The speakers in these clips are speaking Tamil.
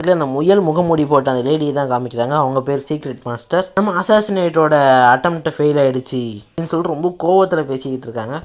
இதில் அந்த முயல் முகமூடி போட்ட அந்த லேடியை தான் காமிக்கிறாங்க. அவங்க பேர் சீக்ரெட் மாஸ்டர். நம்ம அசாசினேட்டோட அட்டம்ப்ட் ஃபெயில் ஆகிடுச்சு அப்படின்னு சொல்லிட்டு ரொம்ப கோவத்தில் பேசிக்கிட்டு இருக்காங்க.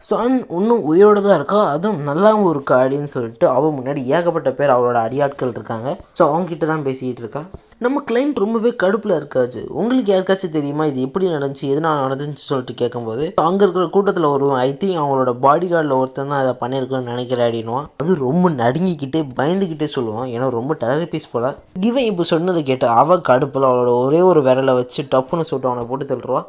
சன் இன்னும் உயிரோடு தான் இருக்கா, அதுவும் நல்லாவும் இருக்கா அப்படின்னு சொல்லிட்டு அவள் முன்னாடி ஏகப்பட்ட பேர் அவளோட அடியாட்கள் இருக்காங்க. ஸோ அவங்ககிட்ட தான் பேசிக்கிட்டு இருக்கா. நம்ம கிளைண்ட் ரொம்பவே கடுப்பில் இருக்காச்சு. உங்களுக்கு யாருக்காச்சும் தெரியுமா இது எப்படி நடந்துச்சு, எதனால் நடந்துச்சுன்னு சொல்லிட்டு கேட்கும்போது அங்கே இருக்கிற கூட்டத்தில் வருவான், ஐ திங்க் அவங்களோட பாடி கார்டில் ஒருத்தன் தான் அதை பண்ணியிருக்கோன்னு நினைக்கிறேன் அப்படின்வான். அது ரொம்ப நடுங்கிக்கிட்டே பயந்துக்கிட்டே சொல்லுவான், ஏன்னா ரொம்ப டெரர் பீஸ் போல். இவன் இப்போ சொன்னதை கேட்டு அவள் கடுப்பில் அவளோட ஒரே ஒரு விரலை வச்சு டப்புன்னு சொல்லிட்டு அவனை போட்டு தள்ளுருவான்.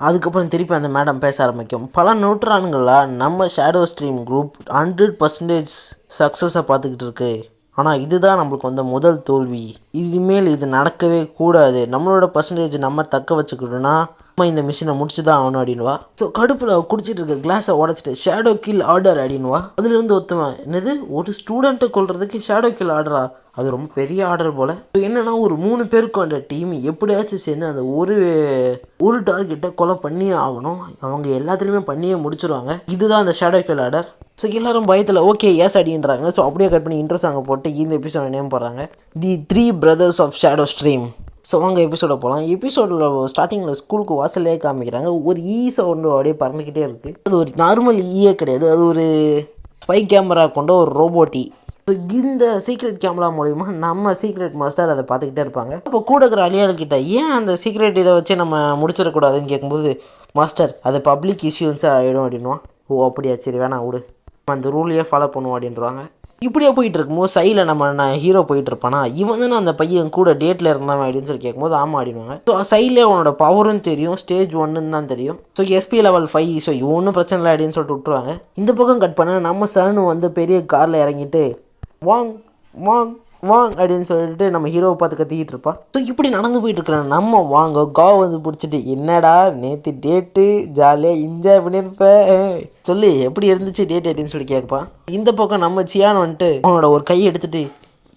அதுக்கப்புறம் திருப்பி அந்த மேடம் பேச ஆரம்பிக்கும். பல நூற்றாண்டுகளாக நம்ம ஷேடோ ஸ்ட்ரீம் குரூப் 100% சக்ஸஸை பார்த்துக்கிட்டு இருக்கு. ஆனால் இதுதான் நம்மளுக்கு வந்த முதல் தோல்வி. இனிமேல் இது நடக்கவே கூடாது. நம்மளோட பர்சன்டேஜ் நம்ம தக்க வச்சுக்கிட்டோன்னா நம்ம இந்த மிஷினை முடிச்சு தான் ஆகணும் அப்படின்வா. ஸோ கடுப்பில் குடிச்சிட்டு இருக்க கிளாஸை உடச்சிட்டு ஷேடோ கில் ஆர்டர் அப்படின்வா. அதுலேருந்து ஒத்துவேன், என்னது ஒரு ஸ்டூடெண்ட்டை கொள்றதுக்கு ஷேடோ கில் ஆர்டரா, அது ரொம்ப பெரிய ஆர்டர் போல். என்னென்னா ஒரு 3 பேருக்கு அந்த டீம் எப்படியாச்சும் சேர்ந்து அந்த ஒரு டார்கெட்டை கொலை பண்ணியே ஆகணும். அவங்க எல்லாத்துலேயுமே பண்ணியே முடிச்சிருவாங்க. இதுதான் அந்த ஷேடோ கில் ஆர்டர். ஸோ எல்லோரும் பயத்தில் ஓகே எஸ் அப்படின்றாங்க. ஸோ அப்படியே கட் பண்ணி இன்ட்ரெஸ்ட் அங்கே போட்டு இந்த எபிசோட நேம் போடுறாங்க, the 3 brothers of shadow stream. So அவங்க எபிசோட போகலாம். எபிசோடில் ஸ்டார்டிங்கில் ஸ்கூலுக்கு வாசலே காமிக்கிறாங்க. ஒரு சவுண்டு அப்படியே பறந்துக்கிட்டே இருக்குது. அது ஒரு நார்மல் ஈயே கிடையாது, அது ஒரு ஸ்பை கேமரா கொண்ட ஒரு ரோபோட்டி. இந்த சீக்ரெட் கேமரா மூலிமா நம்ம சீக்ரெட் மாஸ்டர் அதை பார்த்துக்கிட்டே இருப்பாங்க. அப்போ கூட இருக்கிற அலியாள்கிட்ட ஏன் அந்த சீக்ரெட் இதை வச்சு நம்ம முடிச்சிடக்கூடாதுன்னு கேட்கும்போது, மாஸ்டர் அது பப்ளிக் இஷ்யூன்ஸாக ஆகிடும் அப்படின்வான். ஓ அப்படியா, சரி வேணாம் விடு, அந்த ரூலையே ஃபாலோ பண்ணுவோம் அப்படின்றாங்க. இப்படியே போயிட்டு இருக்கும்போது சைடில் நம்ம ஹீரோ போயிட்டு இருப்பானா, இவன் தானே அந்த பையன் கூட டேட்டில் இருந்தான் அப்படின்னு சொல்லி கேட்கும்போது ஆமாம் அப்படின்வாங்க. ஸோ சைட்லேயே அவனோட பவரும் தெரியும், ஸ்டேஜ் 1ன்னு தான் தெரியும். ஸோ எஸ்பி லெவல் 5, ஸோ ஒன்றும் பிரச்சனை இல்லை அப்படின்னு சொல்லிட்டு விட்டுருவாங்க. இந்த பக்கம் கட் பண்ண நம்ம சன்னு வந்து பெரிய காரில் இறங்கிட்டு வாங் வாங் வாங் அப்படின்னு சொல்லிட்டு நம்ம ஹீரோவை பார்த்து கத்திக்கிட்டு இருப்பா. ஸோ இப்படி நடந்து போயிட்டு இருக்கிற நம்ம வாங்க வந்து பிடிச்சிட்டு, என்னடா நேற்று டேட்டு ஜாலியாக என்ஜாய் பண்ணியிருப்பேன், சொல்லி எப்படி இருந்துச்சு டேட் அப்படின்னு சொல்லி கேட்பான். இந்த பக்கம் நம்ம சியான் வந்துட்டு அவனோட ஒரு கையை எடுத்துட்டு,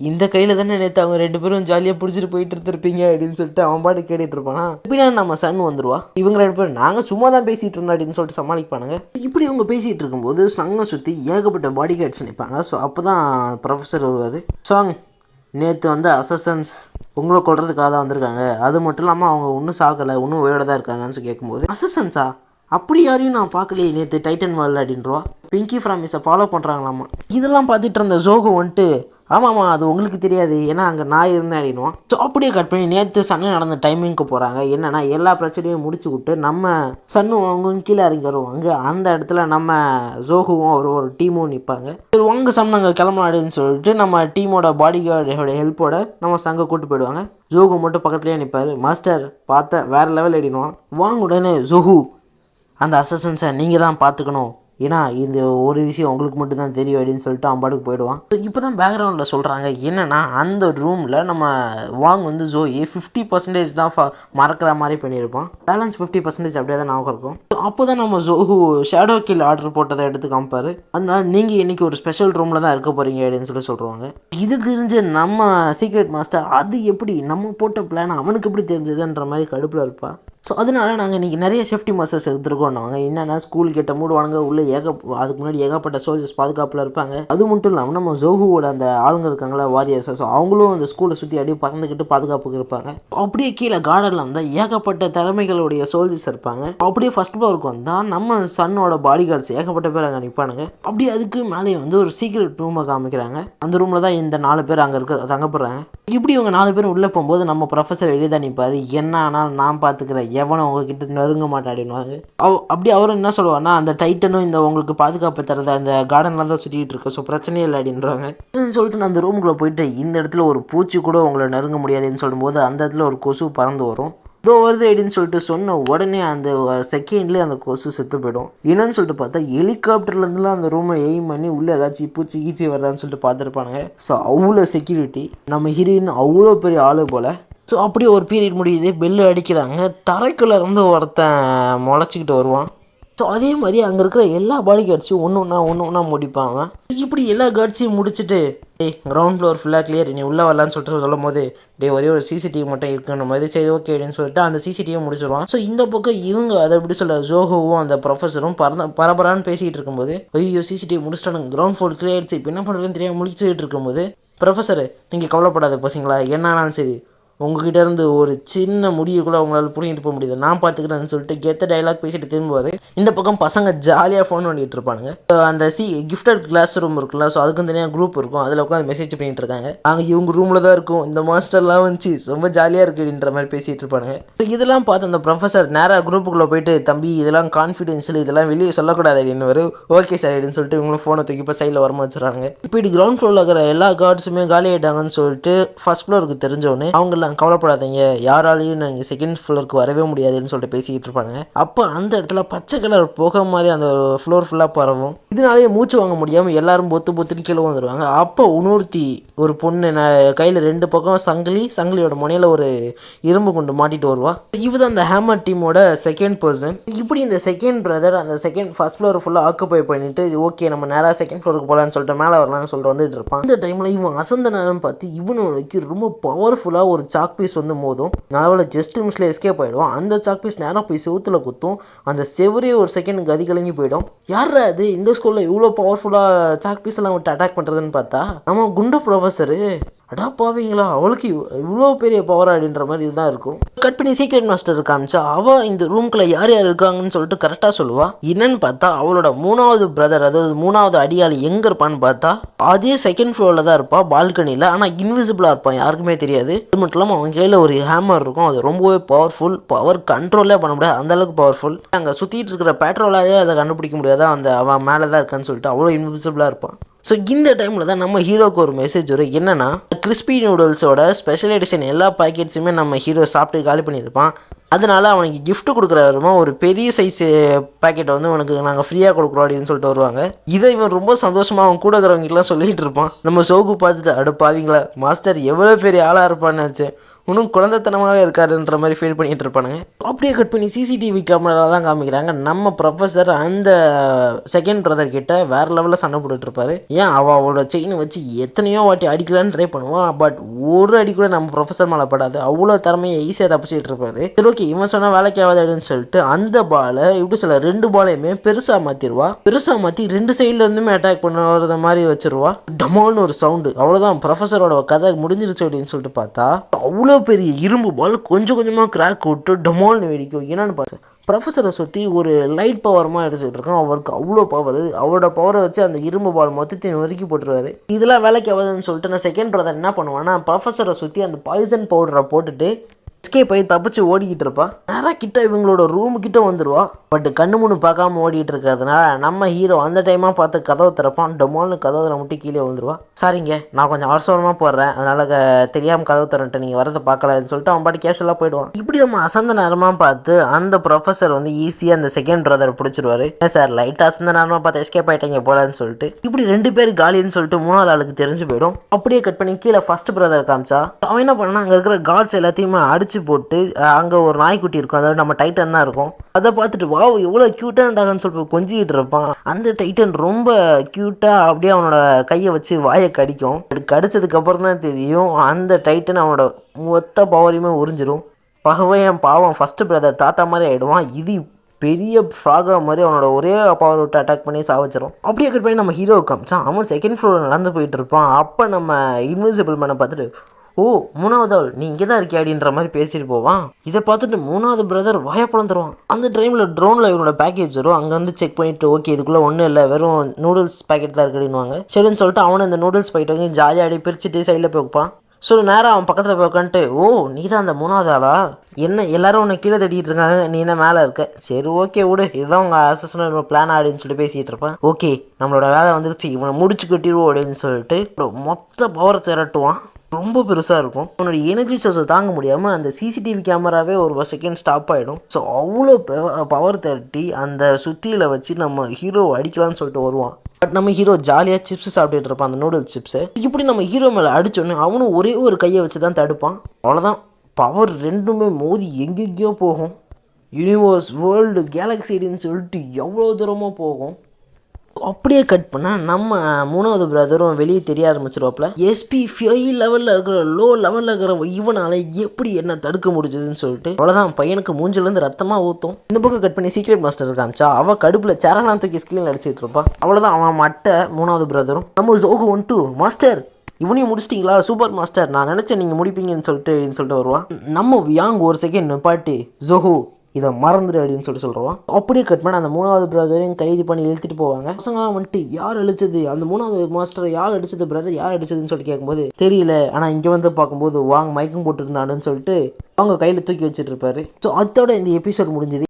இந்த கையில் தானே நேற்று அவங்க 2 பேரும் ஜாலியாக பிடிச்சிட்டு போயிட்டு இருந்திருப்பீங்க அப்படின்னு சொல்லிட்டு அவன் பாட்டு கேட்டுட்டு இருப்பானா. இப்படின்னா நம்ம சன் வந்துடுவா. இவங்க 2 பேரும் நாங்கள் சும்மா தான் பேசிகிட்டு இருந்தோம் அப்படின்னு சொல்லிட்டு சமாளிப்பானுங்க. இப்படி அவங்க பேசிகிட்டு இருக்கும்போது சங்கை சுற்றி ஏகப்பட்ட பாடி கார்ட்ஸ் நிற்பாங்க. ஸோ அப்போ தான் ப்ரொஃபஸர் வருவார். சாங், நேற்று வந்து அசசன்ஸ் உங்களை கொள்றதுக்காக தான் வந்திருக்காங்க, அது மட்டும் இல்லாமல் அவங்க ஒன்றும் சாக்கலை, இன்னும் உயிரோட தான் இருக்காங்கன்னு சொல்லி கேட்கும்போது, அசசன்ஸா அப்படி யாரையும் நான் பார்க்கலையே நேற்று டைட்டன் வேர்ல்டு அப்படின்றவா. பிங்கி ஃப்ராமிஸை ஃபாலோ பண்ணுறாங்களாமா. இதெல்லாம் பார்த்துட்டு இருந்த ஜோகோ வந்துட்டு, ஆமாம்மா அது உங்களுக்கு தெரியாது, ஏன்னா அங்கே நான் இருந்தேன் அப்படின்வான். ஸோ அப்படியே கட் பண்ணி நேற்று சண்டை நடந்த டைமிங்க்கு போகிறாங்க. என்னென்னா எல்லா பிரச்சனையும் முடிச்சு விட்டு நம்ம சன்னும் அவங்க கீழே இறங்கி வருவாங்க. அந்த இடத்துல நம்ம ஜோகுவும் ஒரு டீமும் நிற்பாங்க. சரி வாங்க சம் நாங்கள் கிளம்பலாடுன்னு சொல்லிட்டு நம்ம டீமோட பாடி கார்டோட ஹெல்ப்போட நம்ம சங்கை கூட்டு போயிடுவாங்க. ஜோகு மட்டும் பக்கத்துலேயே நிற்பார். மாஸ்டர் பார்த்தேன் வேறு லெவல் அடினுவான். வாங்க உடனே ஜோகு, அந்த அசசன்ஸை நீங்கள் தான் பார்த்துக்கணும், ஏன்னா இந்த ஒரு விஷயம் உங்களுக்கு மட்டும் தான் தெரியும் அப்படின்னு சொல்லிட்டு அவன் பாட்டுக்கு போயிடுவான். இப்போ தான் பேக்ரவுண்டில் சொல்கிறாங்க என்னென்னா அந்த ரூமில் நம்ம வாங் வந்து ஜோயி 50% தான் மறக்கிற மாதிரி பண்ணியிருப்பான். பேலன்ஸ் 50% அப்படியே தான் ஞாபகம் இருக்கும். அப்போ தான் நம்ம ஜோஹு ஷேடோ கில் ஆர்டர் போட்டதை எடுத்து காமிப்பார். அதனால நீங்கள் இன்றைக்கி ஒரு ஸ்பெஷல் ரூமில் தான் இருக்க போகிறீங்க அப்படின்னு சொல்லி சொல்கிறாங்க. இது தெரிஞ்ச நம்ம சீக்ரெட் மாஸ்டர் அது எப்படி நம்ம போட்ட பிளான் அவனுக்கு எப்படி தெரிஞ்சதுன்ற மாதிரி கடுப்பில் இருப்பாள். ஸோ அதனால நாங்கள் இன்றைக்கி நிறைய சேஃப்டி மெஷர்ஸ் எடுத்துருக்கோம்னாங்க. என்னென்னா ஸ்கூல் கிட்ட மூடுவானுங்க, உள்ளே அதுக்கு முன்னாடி ஏகப்பட்ட சோல்ஜர்ஸ் பாதுகாப்பில் இருப்பாங்க. அது மட்டும் இல்லாமல் நம்ம ஜோஹுவோட அந்த ஆளுங்க இருக்காங்களா வாரியர்ஸ், ஸோ அவங்களும் அந்த ஸ்கூலை சுற்றி அப்படியே பறந்துக்கிட்டு பாதுகாப்புக்கு இருப்பாங்க. அப்படியே கீழே கார்டனில் வந்தால் ஏகப்பட்ட திறமைகளுடைய சோல்ஜர்ஸ் இருப்பாங்க. அப்படியே ஃபர்ஸ்ட் ஃப்ளோருக்கு வந்தால் நம்ம சன்னோட பாடி கார்ட்ஸ் ஏகப்பட்ட பேர் அங்கே நிற்பானுங்க. அப்படியே அதுக்கு மேலே வந்து ஒரு சீக்ரெட் ரூமை காமிக்கிறாங்க. அந்த ரூமில் தான் இந்த 4 பேர் அங்கே தங்கப்படுறாங்க. இப்படி இவங்க 4 பேரும் உள்ளே போகும்போது நம்ம ப்ரொஃபஸர் வெளியே தான் நிற்பார். என்ன ஆனால் நான் பார்த்துக்கிறேன், எவனும் உங்ககிட்ட நெருங்க மாட்டாடினுவாங்க. அப்படி அவரும் என்ன சொல்லுவார்னா, அந்த டைட்டனும் இந்த உங்களுக்கு பாதுகாப்பு தரத அந்த கார்டனில் தான் சுற்றிட்டு இருக்கு, ஸோ பிரச்சனையே இல்லை அப்படின்றாங்க. சொல்லிட்டு நான் அந்த ரூமுக்குள்ளே போயிட்டு இந்த இடத்துல ஒரு பூச்சி கூட உங்களை நெருங்க முடியாதுன்னு சொல்லும்போது அந்த இடத்துல ஒரு கொசு பறந்து வரும். இதோ வருது அப்படின்னு சொல்லிட்டு சொன்ன உடனே அந்த செகண்ட்லேயே அந்த கொசு செத்து போயிடும். என்னன்னு சொல்லிட்டு பார்த்தா ஹெலிகாப்டர்லேருந்துலாம் அந்த ரூமை எய்ம் பண்ணி உள்ளே ஏதாச்சும் பூச்சி கீச்சி வருதான்னு சொல்லிட்டு பார்த்துருப்பானுங்க. ஸோ அவ்வளோ செக்யூரிட்டி, நம்ம ஹீரோயின் அவ்வளோ பெரிய ஆளு போல். ஸோ அப்படியே ஒரு பீரியட் முடியுது, பெல்லு அடிக்கிறாங்க. தரைக்குள்ளே இருந்து ஒருத்தன் முளைச்சிக்கிட்டு வருவான். ஸோ அதே மாதிரி அங்கே இருக்கிற எல்லா பாடி கார்ட்ஸையும் ஒன்று ஒன்றா முடிப்பாங்க. இப்படி எல்லா கார்ட்ஸையும் முடிச்சுட்டு கிரவுண்ட் ஃப்ளோர் ஃபுல்லாக கிளியர், நீ உள்ளே வரலான்னு சொல்லிட்டு சொல்லும் போது ஒரே ஒரு சிசிடிவி மட்டும் இருக்குன்னு மாதிரி சரி ஓகே அப்படின்னு சொல்லிட்டு அந்த சிசிடிவியை முடிச்சிடுவான். ஸோ இந்த பக்கம் இவங்க அதை எப்படி சொல்ல ஜோஹோவும் அந்த ப்ரொஃபஸரும் பரபரான்னு பேசிக்கிட்டு இருக்கும்போது ஐயோ சிசிடிவி முடிச்சிட்டானுங்க, கிரவுண்ட் ஃப்ளோர் கிளியர் ஆயிடுச்சு, இப்போ என்ன பண்ணுறதுன்னு தெரியாமல் முடிச்சுட்டு இருக்கும்போது ப்ரொஃபஸர் நீங்கள் கவலைப்படாத பசங்களா, என்னானாலும் சரி உங்ககிட்ட இருந்து ஒரு சின்ன முடியை கூட அவங்களால புரிஞ்சுட்டு போக முடியுது, நான் பார்த்துக்கிறேன்னு சொல்லிட்டு கெத்த டைலாக் பேசிட்டு திரும்புவார். இந்த பக்கம் பசங்க ஜாலியாக ஃபோன் பண்ணிட்டு இருப்பானுங்க. அந்த கிஃப்டட் கிளாஸ் ரூம் இருக்குல்ல, ஸோ அதுக்கும் தனியாக குரூப் இருக்கும், அதில் உட்காந்து மெசேஜ் பண்ணிட்டு இருக்காங்க. நாங்கள் இவங்க ரூமில் தான் இருக்கும், இந்த மாஸ்டர்லாம் வந்துச்சு ரொம்ப ஜாலியாக இருக்குன்ற மாதிரி பேசிகிட்டு இருப்பானுங்க. ஸோ இதெல்லாம் பார்த்து அந்த ப்ரொஃபஸர் நேராக குரூப்புக்குள்ளே போயிட்டு, தம்பி இதெல்லாம் கான்ஃபிடென்ஷியல், இதெல்லாம் வெளியே சொல்லக்கூடாது அப்படின்னு வரும். ஓகே சார் அப்படின்னு சொல்லிட்டு இவங்களும் ஃபோனை தூக்கி இப்போ சைடில் வரமா வச்சுறாங்க. இப்போ இது கிரவுண்ட் ஃப்ளோரில் இருக்கிற எல்லா கார்ட்ஸுமே காலி ஆகிட்டாங்கன்னு சொல்லிட்டு ஃபர்ஸ்ட் ஃப்ளோருக்கு தெரிஞ்சோடனே அவங்களாம் கவலைப்படாதீங்க, யாராலையும் நாங்கள் செகண்ட் ஃப்ளோருக்கு வரவே முடியாதுன்னு சொல்லிட்டு பேசிக்கிட்டு இருப்பாங்க. அப்போ அந்த இடத்துல பச்சை கலர் புகை மாதிரி அந்த ஃப்ளோர் ஃபுல்லாக பரவும். இதனாலேயே மூச்சு வாங்க முடியாமல் எல்லாரும் பொத்துன்னு கீழே வந்துடுவாங்க. அப்போ உணர்த்தி ஒரு பொண்ணு கையில் 2 பக்கம் சங்கிலியோட முனையில் ஒரு இரும்பு கொண்டு மாட்டிட்டு வருவா. இவதான் அந்த ஹேமர் டீமோட செகண்ட் பர்சன். இப்படி இந்த செகண்ட் பிரதர் அந்த ஃபர்ஸ்ட் ஃப்ளோர் ஃபுல்லாக ஆக்குபை பண்ணிட்டு, ஓகே நம்ம நேராக செகண்ட் ஃப்ளோருக்கு போகலான்னு சொல்லிட்டு மேலே வரலாம்னு சொல்லிட்டு வந்துட்டு இருப்பான். இந்த டைமில் இவன் அசந்த நேரம் பார்த்து இவனுக்கு ரொம்ப பவர்ஃபுல்லாக ஒரு சாக் பீஸ் வந்து மோதும். நாவல ஜஸ்ட் மிஸ்ல எஸ்கேப் ஆகிடும். அந்த சாக் பீஸ் நேராக போய் செவுத்துல குத்தும். அந்த செவரே ஒரு செகண்ட் கதி கலங்கி போயிடும். யாரா அது இந்த ஸ்கூலில் இவ்வளோ பவர்ஃபுல்லாக சாக் பீஸ் எல்லாம் விட்டு அட்டாக் பண்ணுறதுன்னு பார்த்தா நம்ம குண்டு ப்ரொஃபஸரு. அடா பாவீங்களா, அவளுக்கு இவ்வளோ பெரிய பவர் அப்படின்ற மாதிரி இதுதான் இருக்கும். கட் பண்ணி சீக்ரெட் மாஸ்டர் காமிச்சா அவள் இந்த ரூம்குள்ளே யார் யார் இருக்காங்கன்னு சொல்லிட்டு கரெக்டாக சொல்லுவா. என்னன்னு பார்த்தா அவளோட 3வது பிரதர், அதாவது 3வது அடியாளி எங்கே இருப்பான்னு பார்த்தா அதே செகண்ட் ஃப்ளோரில் தான் இருப்பாள், பால்கனியில். ஆனால் இன்விசிபிளாக இருப்பான், யாருக்குமே தெரியாது. அது மட்டும் இல்லாமல் அவன் கையில் ஒரு ஹேமர் இருக்கும், அது ரொம்பவே பவர்ஃபுல், பவர் கண்ட்ரோலே பண்ண முடியாது அந்தளவுக்கு பவர்ஃபுல். அங்கே சுற்றிட்டு இருக்கிற பெட்ரோலாலே அதை கண்டுபிடிக்க முடியாதா, அந்த அவன் மேலே தான் இருக்கான்னு சொல்லிட்டு அவ்வளோ இன்விசிபிளாக இருப்பான். ஸோ இந்த டைமில் தான் நம்ம ஹீரோக்கு ஒரு மெசேஜ் வரும். என்னன்னா கிறிஸ்பி நூடுல்ஸோட ஸ்பெஷல் எடிஷன் எல்லா பேக்கெட்ஸுமே நம்ம ஹீரோ சாப்பிட்டு காலி பண்ணியிருப்பான். அதனால அவனுக்கு கிஃப்ட் கொடுக்குற வருமா ஒரு பெரிய சைஸ் பேக்கெட்டை வந்து உனக்கு நாங்கள் ஃப்ரீயாக கொடுக்குறோம் அப்படின்னு சொல்லிட்டு வருவாங்க. இதை இவன் ரொம்ப சந்தோஷமாக அவன் கூட இருக்கிறவங்கலாம் சொல்லிகிட்டு இருப்பான். நம்ம சோகு பார்த்துட்டு அடுப்பாவீங்களா மாஸ்டர் எவ்வளோ பெரிய ஆளாக இருப்பான்னு நினச்சேன், இன்னும் குழந்தைத்தனமாகவே இருக்காருன்ற மாதிரி ஃபீல் பண்ணிகிட்டு இருப்பானுங்க. அப்படியே கட் பண்ணி சிசிடிவி கேமரா தான் காமிக்கிறாங்க. நம்ம ப்ரொஃபஸர் அந்த செகண்ட் பிரதர் கிட்ட வேறு லெவலில் சண்டை போட்டுட்ருப்பாரு. ஏன் அவளோட செயினை வச்சு எத்தனையோ வாட்டி அடிக்கலான்னு ட்ரை பண்ணுவான். பட் ஒரு அடி கூட நம்ம ப்ரொஃபஸர் மேலே படாது, அவ்வளோ திறமையை ஈஸியாக தப்பிச்சிட்டு இருப்பாரு. சரி ஓகே இவன் சொன்னால் வேலைக்கு ஆகாது அப்படின்னு சொல்லிட்டு அந்த பாலை இப்படி சொல்ல 2 பாலையுமே பெருசாக மாற்றிடுவா. பெருசாக மாற்றி 2 சைடில் இருந்துமே அட்டாக் பண்ணுற மாதிரி வச்சிருவா. டமால்னு ஒரு சவுண்டு, அவ்வளோதான் ப்ரொஃபஸரோட கதை முடிஞ்சிருச்சு அப்படின்னு சொல்லிட்டு பார்த்தா அவ்வளோ பெரிய இரும்பு பால் கொஞ்சம் கொஞ்சமாக கிராக் விட்டு டமால்னு வெடிக்கும். என்னன்னு பார்த்தா ப்ரொஃபஸரை சுற்றி ஒரு லைட் பவரமாக எடுத்துக்கிட்டு இருக்கோம். அவருக்கு அவ்வளோ பவர், அவரோட பவரை வச்சு அந்த இரும்பு பால் மொத்தத்தையும் நொறுக்கி போட்டுருவாரு. இதெல்லாம் வேலைக்கு ஆகுதுன்னு சொல்லிட்டு நான் செகண்ட் பிரதர் என்ன பண்ணுவான்னா ப்ரொஃபஸரை சுற்றி அந்த பாய்சன் பவுடரை போட்டுட்டு எஸ்கேப் ஆகி தப்பிச்சு ஓடிக்கிட்டு இருப்பா. நேராக கிட்ட இவங்களோட ரூமு கிட்ட வந்துடுவா. பட் கண்ணு மூணு பார்க்காம ஓடிட்டு இருக்கிறதுனால நம்ம ஹீரோ அந்த டைமாக பார்த்து கதவை திறப்பான். டொமால்னு கதவை முட்டி கீழே வந்துடுவா. சாரிங்க நான் கொஞ்சம் அவசரமாக போடுறேன், அதனால் தெரியாமல் கதவை திறன்ட்டு நீங்கள் வரதை பார்க்கலான்னு சொல்லிட்டு அவன் பாட்டு கேஷுவலாக போயிடுவான். இப்படி நம்ம அசந்த நேரமாக பார்த்து அந்த ப்ரொஃபஸர் வந்து ஈஸியாக அந்த செகண்ட் பிரதரை பிடிச்சிருவாரு. சார் லைட்டாக அசந்த நேரமாக பார்த்து எஸ்கேப் ஆகிட்டீங்க போலன்னு சொல்லிட்டு இப்படி 2 பேர் காலின்னு சொல்லிட்டு 3வது ஆளுக்கு தெரிஞ்சு போயிடும். அப்படியே கட் பண்ணி கீழே ஃபர்ஸ்ட் பிரதர் காமிச்சா அவன் என்ன பண்ணா அங்கே இருக்கிற கார்ட்ஸ் எல்லாத்தையுமே அடிச்சு போட்டு அங்கே ஒரு நாய்க்குட்டி இருக்கும், அதாவது நம்ம டைட்டன் தான் இருக்கும். அதை பார்த்துட்டு வாவ் எவ்வளோ க்யூட்டான்டாகன்னு சொல்லிட்டு கொஞ்சிக்கிட்டு இருப்பான். அந்த டைட்டன் ரொம்ப க்யூட்டாக அப்படியே அவனோட கையை வச்சு வாயை கடிக்கும். கடிச்சதுக்கு அப்புறம் தான் தெரியும் அந்த டைட்டன் அவனோட மொத்த பவரையுமே உறிஞ்சிரும். பகவையன் பாவம் ஃபர்ஸ்ட் பிரதர் தாத்தா மாதிரி ஆகிடுவான். இது பெரிய ஃப்ராகா மாதிரி அவனோட ஒரே பவர் விட்டு அட்டாக் பண்ணி சாவச்சிரும். அப்படியே கட் பண்ணி நம்ம ஹீரோ காமிச்சான். அவன் செகண்ட் ஃப்ளோரில் நடந்து போயிட்டு இருப்பான். அப்போ நம்ம இன்விசிபிள் மேனை பார்த்துட்டு ஓ 3வது ஆள் நீ இங்கே தான் இருக்கியா அப்படின்ற மாதிரி பேசிட்டு போவான். இதை பார்த்துட்டு 3வது பிரதர் வாயப்பழந்துருவான். அந்த டைமில் ட்ரோனில் இவனோட பேக்கேஜ் வரும். அங்கே வந்து செக் பண்ணிட்டு ஓகே இதுக்குள்ளே ஒன்றும் இல்லை வெறும் நூடுல்ஸ் பேக்கெட் தான் இருக்குன்னு சரின்னு சொல்லிட்டு அவனை இந்த நூடுல்ஸ் பாக்கெட் வாங்கி ஜாலியாக அடி பிரிச்சுட்டு சைடில் போய் வைப்பான். ஸோ நேராக அவன் பக்கத்தில் போய் உட்காந்துட்டு ஓ நீ தான் அந்த 3வது ஆளா, என்ன எல்லாரும் உன்னை கீழே தட்டிகிட்டு இருக்காங்க, நீ என்ன மேலே இருக்க, சரி ஓகே விடு இதுதான் உங்கள் அசஸ்னல் பிளான் அப்படின்னு சொல்லிட்டு பேசிகிட்டு இருப்பான். ஓகே நம்மளோட வேலை வந்துருச்சு, இவனை முடிச்சு கட்டிடுவோம் அப்படின்னு சொல்லிட்டு மொத்த பவரை திரட்டுவான். ரொம்ப பெருசாக இருக்கும். அவனோட எனர்ஜி சோர்ஸை தாங்க முடியாமல் அந்த சிசிடிவி கேமராவே ஒரு செகண்ட் ஸ்டாப் ஆகிடும். ஸோ அவ்வளோ பவர் திரட்டி அந்த சுத்தியில் வச்சு நம்ம ஹீரோ அடிக்கலாம்னு சொல்லிட்டு வருவான். பட் நம்ம ஹீரோ ஜாலியாக சிப்ஸ் சாப்பிட்டுட்டு இருப்பான், அந்த நூடுல்ஸ் சிப்ஸு. இப்படி நம்ம ஹீரோ மேலே அடிச்சோன்னே அவனும் ஒரே ஒரு கையை வச்சு தான் தடுப்பான். அவ்வளோதான் பவர் ரெண்டுமே மோதி எங்கெங்கேயோ போகும். யூனிவர்ஸ் வேர்ல்டு கேலக்சின்னு சொல்லிட்டு எவ்வளோ தூரமாக போகும். அப்படியே கட் பண்ணால் நம்ம 3வது பிரதரும் வெளியே தெரிய ஆரம்பிச்சிருவாப்புல. எஸ்பி 5 லெவலில் இருக்கிற லோ லெவலில் இருக்கிற இவனால் எப்படி என்ன தடுக்க முடிஞ்சதுன்னு சொல்லிட்டு அவ்வளோதான் பையனுக்கு மூஞ்சிலேருந்து ரத்தமாக ஊற்றும். இந்த பக்கம் கட் பண்ணி சீக்ரெட் மாஸ்டர் காமிச்சா அவள் கடுப்பில் சேரெல்லாம் தூக்கி ஸ்கிரீனில் அடிச்சிட்டு இருப்பான். அவ்வளோதான் அவன் மட்டை 3வது பிரதரும் நம்ம ஜோகு 1-2 மாஸ்டர் இவனையும் முடிச்சிட்டிங்களா, சூப்பர் மாஸ்டர், நான் நினச்சேன் நீங்கள் முடிப்பீங்கன்னு சொல்லிட்டு வருவான். நம்ம யாங் ஒரு செகண்ட் நிப்பாட்டி ஜோஹோ இதை மறந்துடு அப்படின்னு சொல்லுவான். அப்படியே கட் பண்ண அந்த 3வது பிரதரையும் கைது பண்ணி இழுத்துட்டு போவாங்க. பசங்களாம் வந்துட்டு யார் அழிச்சது, அந்த 3வது மாஸ்டரை யார் அடிச்சது பிரதர், யார் அடிச்சதுன்னு சொல்லிட்டு கேட்கும்போது தெரியல, ஆனால் இங்கே வந்து பார்க்கும்போது வாங் மயக்கம் போட்டு இருந்தான்னு சொல்லிட்டு அவங்க கையில் தூக்கி வச்சுட்டு இருப்பாரு. ஸோ அதோட இந்த எபிசோட் முடிஞ்சது.